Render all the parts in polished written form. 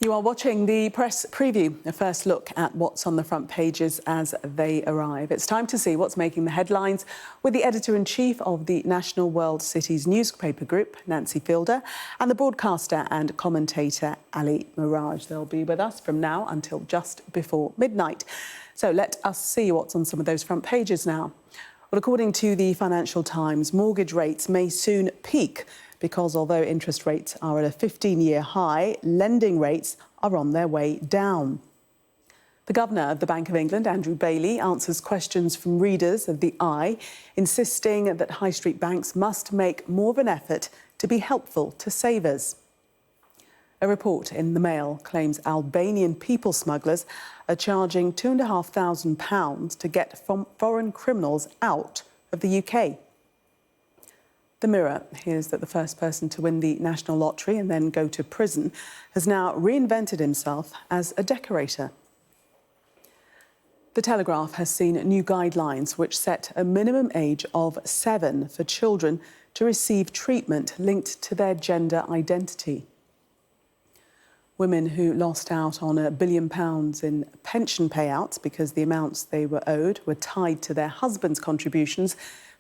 You are watching the press preview, a first look at what's on the front pages as they arrive. It's time to see what's making the headlines with the editor-in-chief of the National World Cities newspaper group, Nancy Fielder, and the broadcaster and commentator, Ali Miraj. They'll be with us from now until just before midnight. So let us see what's on some of those front pages now. Well, according to the Financial Times, mortgage rates may soon peak because although interest rates are at a 15-year high, lending rates are on their way down. The Governor of the Bank of England, Andrew Bailey, answers questions from readers of The Eye, insisting that high street banks must make more of an effort to be helpful to savers. A report in the Mail claims Albanian people smugglers are charging £2,500 to get foreign criminals out of the UK. The Mirror hears that the first person to win the National Lottery and then go to prison has now reinvented himself as a decorator. The Telegraph has seen new guidelines which set a minimum age of 7 for children to receive treatment linked to their gender identity. Women who lost out on £1 billion in pension payouts because the amounts they were owed were tied to their husband's contributions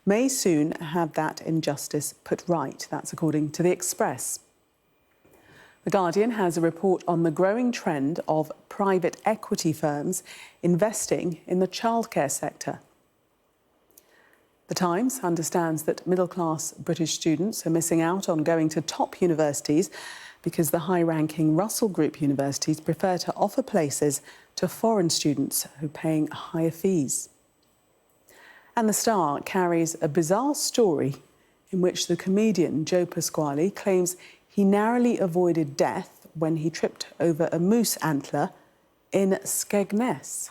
may soon have that injustice put right. That's according to The Express. The Guardian has a report on the growing trend of private equity firms investing in the childcare sector. The Times understands that middle-class British students are missing out on going to top universities because the high-ranking Russell Group universities prefer to offer places to foreign students who are paying higher fees. And The Star carries a bizarre story in which the comedian Joe Pasquale claims he narrowly avoided death when he tripped over a moose antler in Skegness.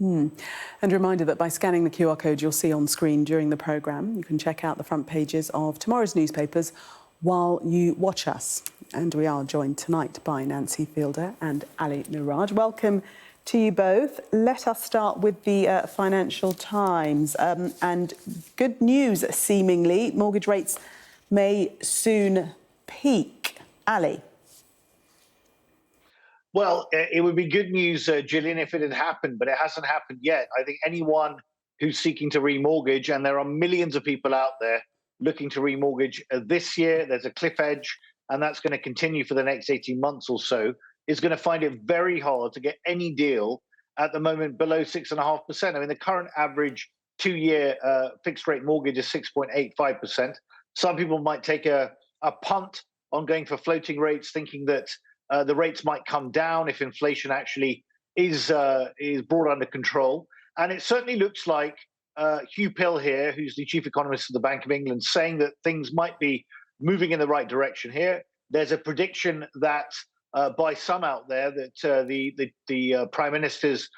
And a reminder that by scanning the QR code you'll see on screen during the programme, you can check out the front pages of tomorrow's newspapers while you watch us. And we are joined tonight by Nancy Fielder and Ali Miraj. Welcome to you both. Let us start with the Financial Times. And good news, seemingly. Mortgage rates may soon peak. Ali? Well, it would be good news, Gillian, if it had happened, but it hasn't happened yet. I think anyone who's seeking to remortgage, and there are millions of people out there looking to remortgage this year, there's a cliff edge, and that's going to continue for the next 18 months or so, is going to find it very hard to get any deal at the moment below 6.5%. I mean, the current average 2-year fixed rate mortgage is 6.85%. Some people might take a punt on going for floating rates, thinking that the rates might come down if inflation actually is brought under control. And it certainly looks like Hugh Pill here, who's the chief economist of the Bank of England, saying that things might be moving in the right direction here. There's a prediction that by some out there that the Prime Minister's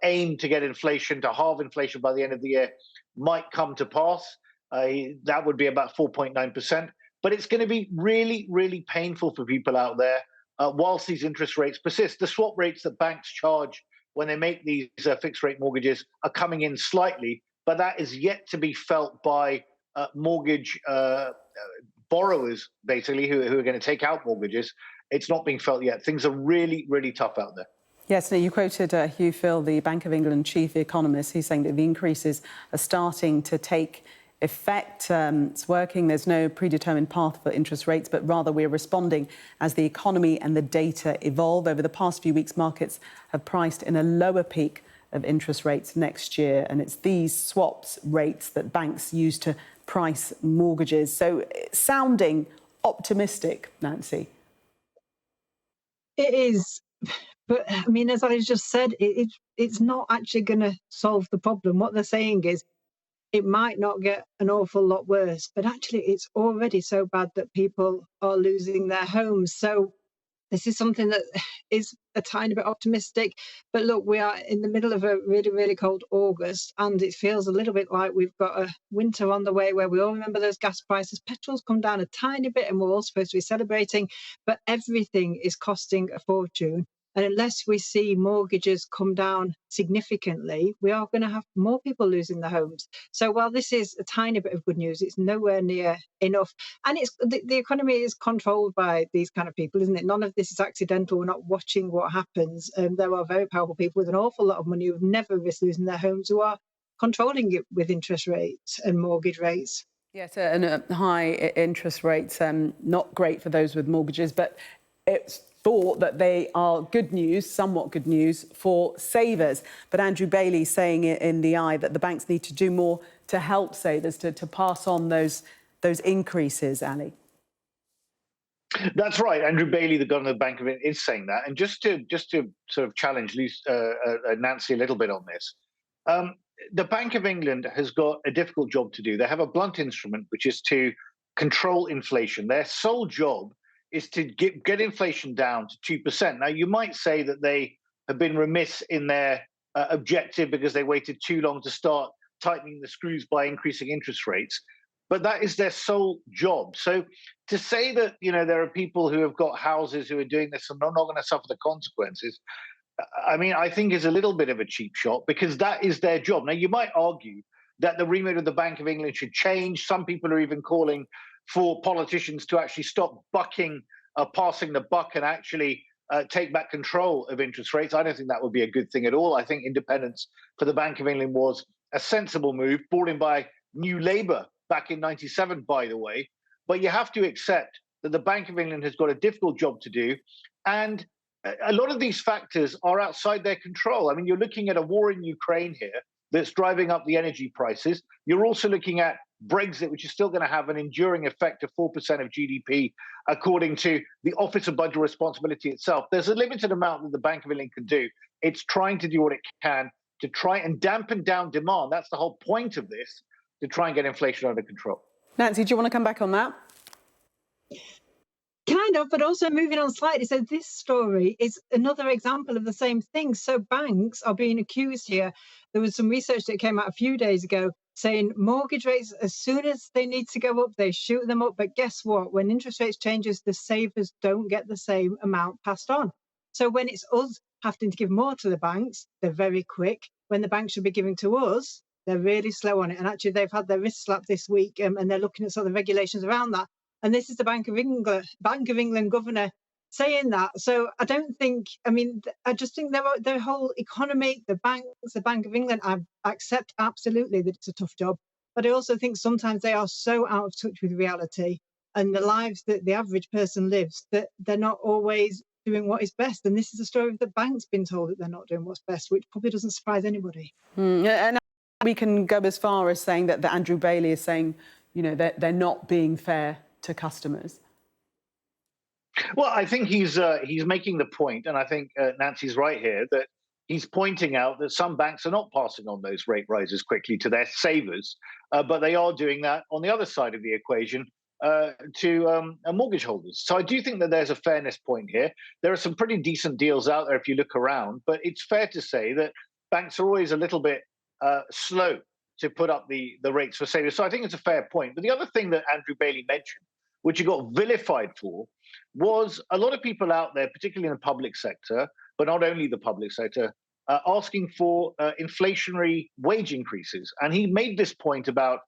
aim to get inflation, to halve inflation by the end of the year, might come to pass. That would be about 4.9%. But it's going to be really, really painful for people out there whilst these interest rates persist. The swap rates that banks charge when they make these fixed rate mortgages are coming in slightly, but that is yet to be felt by mortgage borrowers, basically, who are going to take out mortgages. It's not being felt yet. Things are really, really tough out there. Yes, now you quoted Hugh Phil, the Bank of England chief economist. He's saying that the increases are starting to take effect. It's working. There's no predetermined path for interest rates, but rather we're responding as the economy and the data evolve. Over the past few weeks, markets have priced in a lower peak of interest rates next year, and it's these swaps rates that banks use to price mortgages. So sounding optimistic, Nancy. It is, but I mean, as I just said, it's not actually going to solve the problem. What they're saying is it might not get an awful lot worse, but actually it's already so bad that people are losing their homes. So this is something that is a tiny bit optimistic. But look, we are in the middle of a really, really cold August, and it feels a little bit like we've got a winter on the way where we all remember those gas prices. Petrol's come down a tiny bit and we're all supposed to be celebrating, but everything is costing a fortune. And unless we see mortgages come down significantly, we are going to have more people losing their homes. So while this is a tiny bit of good news, it's nowhere near enough. And it's the economy is controlled by these kind of people, isn't it? None of this is accidental. We're not watching what happens. There are very powerful people with an awful lot of money who've never risked losing their homes who are controlling it with interest rates and mortgage rates. Yes, and high interest rates, not great for those with mortgages, but it's thought that they are good news, somewhat good news for savers. But Andrew Bailey saying in the Eye that the banks need to do more to help savers to pass on those increases, Ali. That's right. Andrew Bailey, the governor of the Bank of England, is saying that. And just to sort of challenge Nancy a little bit on this, the Bank of England has got a difficult job to do. They have a blunt instrument, which is to control inflation. Their sole job is to get inflation down to 2%. Now, you might say that they have been remiss in their objective because they waited too long to start tightening the screws by increasing interest rates. But that is their sole job. So to say that, there are people who have got houses who are doing this and are not going to suffer the consequences, I mean, I think is a little bit of a cheap shot because that is their job. Now, you might argue that the remit of the Bank of England should change. Some people are even calling for politicians to actually stop passing the buck and actually take back control of interest rates. I don't think that would be a good thing at all. I think independence for the Bank of England was a sensible move brought in by New Labour back in '97, by the way. But you have to accept that the Bank of England has got a difficult job to do. And a lot of these factors are outside their control. I mean, you're looking at a war in Ukraine here that's driving up the energy prices. You're also looking at Brexit, which is still going to have an enduring effect of 4% of GDP, according to the Office of Budget Responsibility itself. There's a limited amount that the Bank of England can do. It's trying to do what it can to try and dampen down demand. That's the whole point of this, to try and get inflation under control. Nancy, do you want to come back on that? Kind of, but also moving on slightly. So this story is another example of the same thing. So banks are being accused here. There was some research that came out a few days ago saying mortgage rates, as soon as they need to go up, they shoot them up. But guess what? When interest rates changes, the savers don't get the same amount passed on. So when it's us having to give more to the banks, they're very quick. When the banks should be giving to us, they're really slow on it. And actually, they've had their wrist slapped this week, and they're looking at some of the regulations around that. And this is the Bank of England governor saying that. So I don't think, I just think their whole economy, the banks, the Bank of England, I accept absolutely that it's a tough job. But I also think sometimes they are so out of touch with reality and the lives that the average person lives that they're not always doing what is best. And this is a story of the bank's been told that they're not doing what's best, which probably doesn't surprise anybody. And we can go as far as saying that Andrew Bailey is saying, they're not being fair to customers. Well, I think he's making the point, and I think Nancy's right here, that he's pointing out that some banks are not passing on those rate rises quickly to their savers, but they are doing that on the other side of the equation to mortgage holders. So I do think that there's a fairness point here. There are some pretty decent deals out there if you look around, but it's fair to say that banks are always a little bit slow to put up the rates for savers. So I think it's a fair point. But the other thing that Andrew Bailey mentioned, which he got vilified for, was a lot of people out there, particularly in the public sector, but not only the public sector, asking for inflationary wage increases. And he made this point about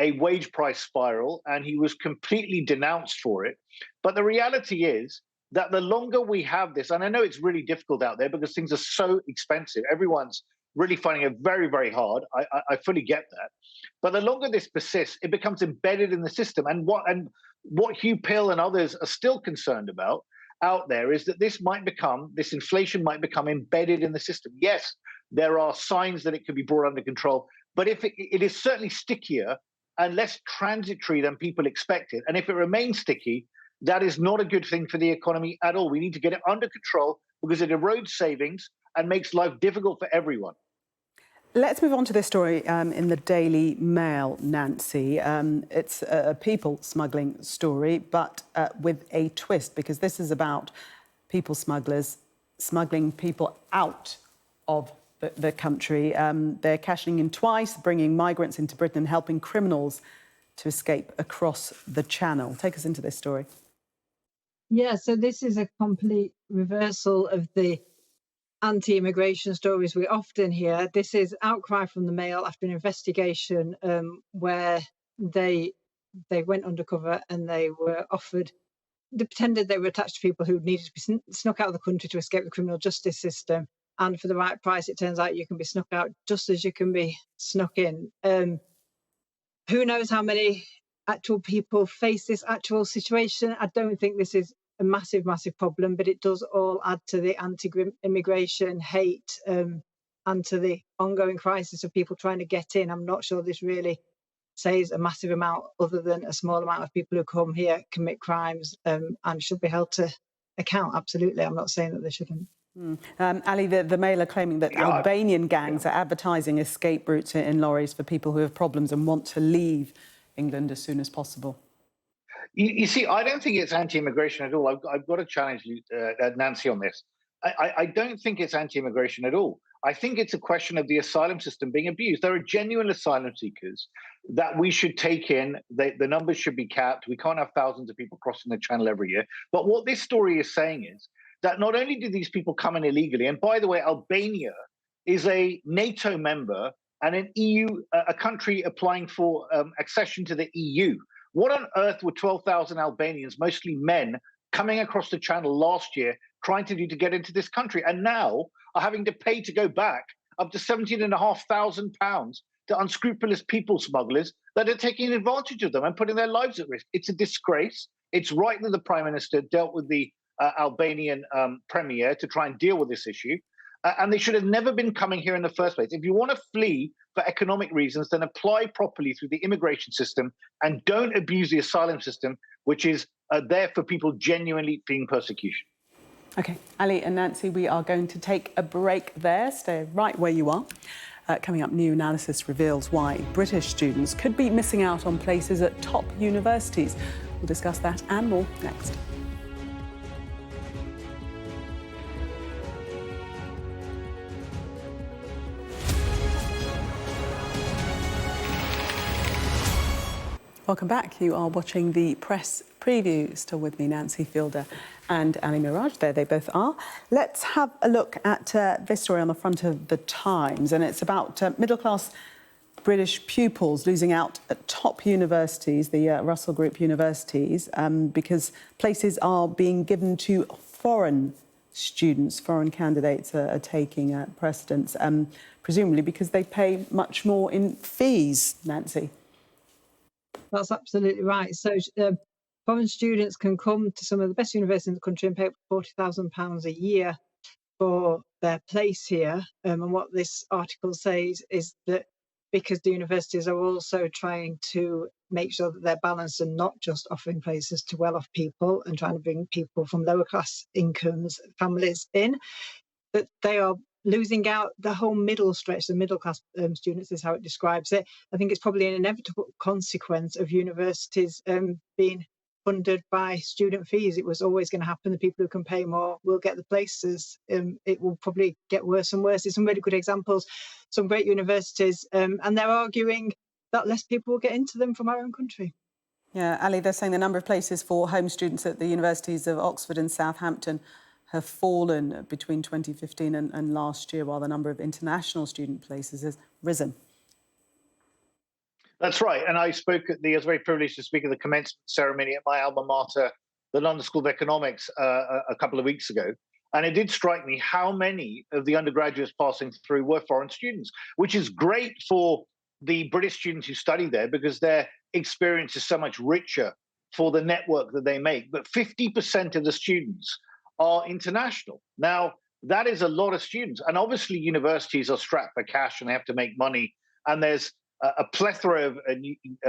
a wage price spiral, and he was completely denounced for it. But the reality is that the longer we have this, and I know it's really difficult out there because things are so expensive, everyone's really finding it very, very hard. I fully get that. But the longer this persists, it becomes embedded in the system. And what Hugh Pill and others are still concerned about out there is that this inflation might become embedded in the system. Yes, there are signs that it could be brought under control, but if it is certainly stickier and less transitory than people expected. And if it remains sticky, that is not a good thing for the economy at all. We need to get it under control because it erodes savings and makes life difficult for everyone. Let's move on to this story in the Daily Mail, Nancy. It's a people smuggling story, but with a twist, because this is about people smugglers smuggling people out of the country. They're cashing in twice, bringing migrants into Britain and helping criminals to escape across the Channel. Take us into this story. Yeah, so this is a complete reversal of the anti-immigration stories we often hear. This is outcry from the Mail after an investigation where they went undercover and they were offered. They pretended they were attached to people who needed to be snuck out of the country to escape the criminal justice system. And for the right price, it turns out you can be snuck out just as you can be snuck in. Who knows how many actual people face this actual situation? I don't think this is a massive, massive problem, but it does all add to the anti-immigration hate and to the ongoing crisis of people trying to get in. I'm not sure this really says a massive amount other than a small amount of people who come here, commit crimes and should be held to account. Absolutely. I'm not saying that they shouldn't. Ali, the Mail are claiming that Albanian gangs are advertising escape routes in lorries for people who have problems and want to leave England as soon as possible. You see, I don't think it's anti-immigration at all. I've got to challenge Nancy on this. I don't think it's anti-immigration at all. I think it's a question of the asylum system being abused. There are genuine asylum seekers that we should take in. The numbers should be capped. We can't have thousands of people crossing the channel every year. But what this story is saying is that not only do these people come in illegally, and by the way, Albania is a NATO member and an EU, a country applying for accession to the EU. What on earth were 12,000 Albanians, mostly men, coming across the channel last year trying to do to get into this country, and now are having to pay to go back up to £17,500 to unscrupulous people smugglers that are taking advantage of them and putting their lives at risk? It's a disgrace. It's right that the Prime Minister dealt with the Albanian Premier to try and deal with this issue. And they should have never been coming here in the first place. If you want to flee for economic reasons, then apply properly through the immigration system and don't abuse the asylum system, which is there for people genuinely fleeing persecution. OK, Ali and Nancy, we are going to take a break there. Stay right where you are. Coming up, new analysis reveals why British students could be missing out on places at top universities. We'll discuss that and more next. Welcome back. You are watching the press preview. Still with me, Nancy Fielder and Ali Miraj. There they both are. Let's have a look at this story on the front of the Times. And it's about middle-class British pupils losing out at top universities, the Russell Group universities, because places are being given to foreign students. Foreign candidates are taking precedence, presumably because they pay much more in fees, Nancy. That's absolutely right. So foreign students can come to some of the best universities in the country and pay up to £40,000 a year for their place here. And what this article says is that because the universities are also trying to make sure that they're balanced and not just offering places to well-off people and trying to bring people from lower class incomes, families in, that they are losing out the whole middle stretch, the middle class students is how it describes it. I think it's probably an inevitable consequence of universities being funded by student fees. It was always going to happen. The people who can pay more will get the places. It will probably get worse and worse. There's some really good examples, some great universities, and they're arguing that less people will get into them from our own country. Yeah, Ali, they're saying the number of places for home students at the universities of Oxford and Southampton have fallen between 2015 and last year, while the number of international student places has risen. That's right. And I was very privileged to speak at the commencement ceremony at my alma mater, the London School of Economics, a couple of weeks ago. And it did strike me how many of the undergraduates passing through were foreign students, which is great for the British students who study there because their experience is so much richer for the network that they make. But 50% of the students are international. Now, that is a lot of students. And obviously, universities are strapped for cash and they have to make money. And there's a plethora of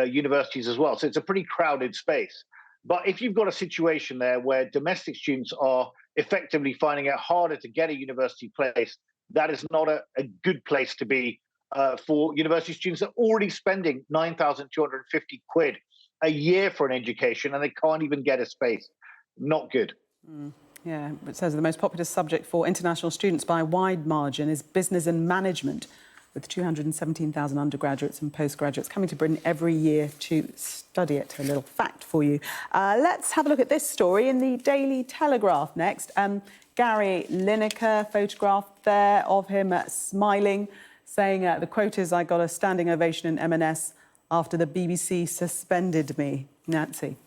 universities as well. So it's a pretty crowded space. But if you've got a situation there where domestic students are effectively finding it harder to get a university place, that is not a good place to be for university students that are already spending £9,250 a year for an education and they can't even get a space. Not good. Yeah, it says the most popular subject for international students by a wide margin is business and management, with 217,000 undergraduates and postgraduates coming to Britain every year to study it. A little fact for you. Let's have a look at this story in the Daily Telegraph next. Gary Lineker, photographed there of him smiling, saying the quote is, "I got a standing ovation in M&S after the BBC suspended me." Nancy.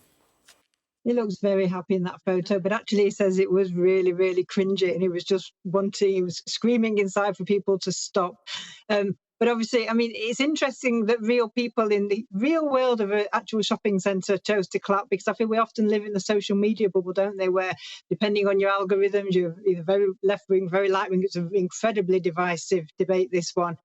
He looks very happy in that photo, but actually he says it was really, really cringy and he was just he was screaming inside for people to stop. But obviously, I mean, it's interesting that real people in the real world of an actual shopping centre chose to clap, because I feel we often live in the social media bubble, don't they, where depending on your algorithms, you're either very left-wing, very right-wing. It's an incredibly divisive debate, this one.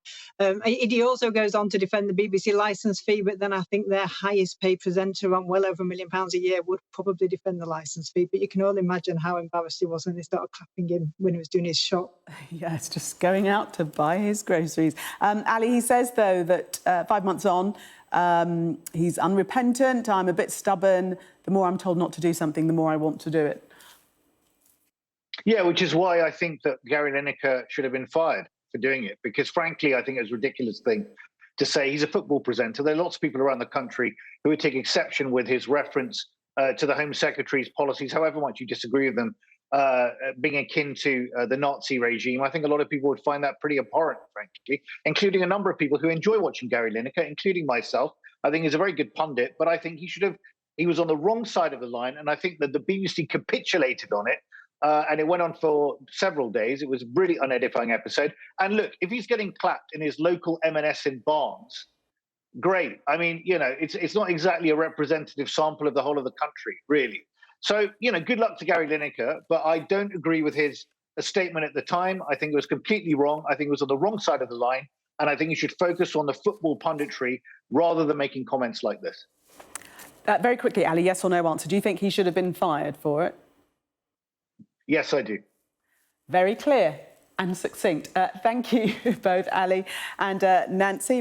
He also goes on to defend the BBC licence fee, but then I think their highest paid presenter on well over £1 million a year would probably defend the licence fee. But you can all imagine how embarrassed he was when they started clapping him when he was doing his shop. Yeah, it's just going out to buy his groceries. Ali, he says, though, that 5 months on, he's unrepentant. "I'm a bit stubborn. The more I'm told not to do something, the more I want to do it." Yeah, which is why I think that Gary Lineker should have been fired for doing it, because frankly, I think it was a ridiculous thing to say. He's a football presenter. There are lots of people around the country who would take exception with his reference to the Home Secretary's policies, however much you disagree with them, being akin to the Nazi regime. I think a lot of people would find that pretty abhorrent, frankly, including a number of people who enjoy watching Gary Lineker, including myself. I think he's a very good pundit, but I think he was on the wrong side of the line, and I think that the BBC capitulated on it. And it went on for several days. It was a really unedifying episode. And look, if he's getting clapped in his local M&S in Barnes, great. I mean, it's not exactly a representative sample of the whole of the country, really. So, good luck to Gary Lineker, but I don't agree with his statement at the time. I think it was completely wrong. I think it was on the wrong side of the line. And I think he should focus on the football punditry rather than making comments like this. Very quickly, Ali, yes or no answer. Do you think he should have been fired for it? Yes, I do. Very clear and succinct. Thank you both, Ali and Nancy.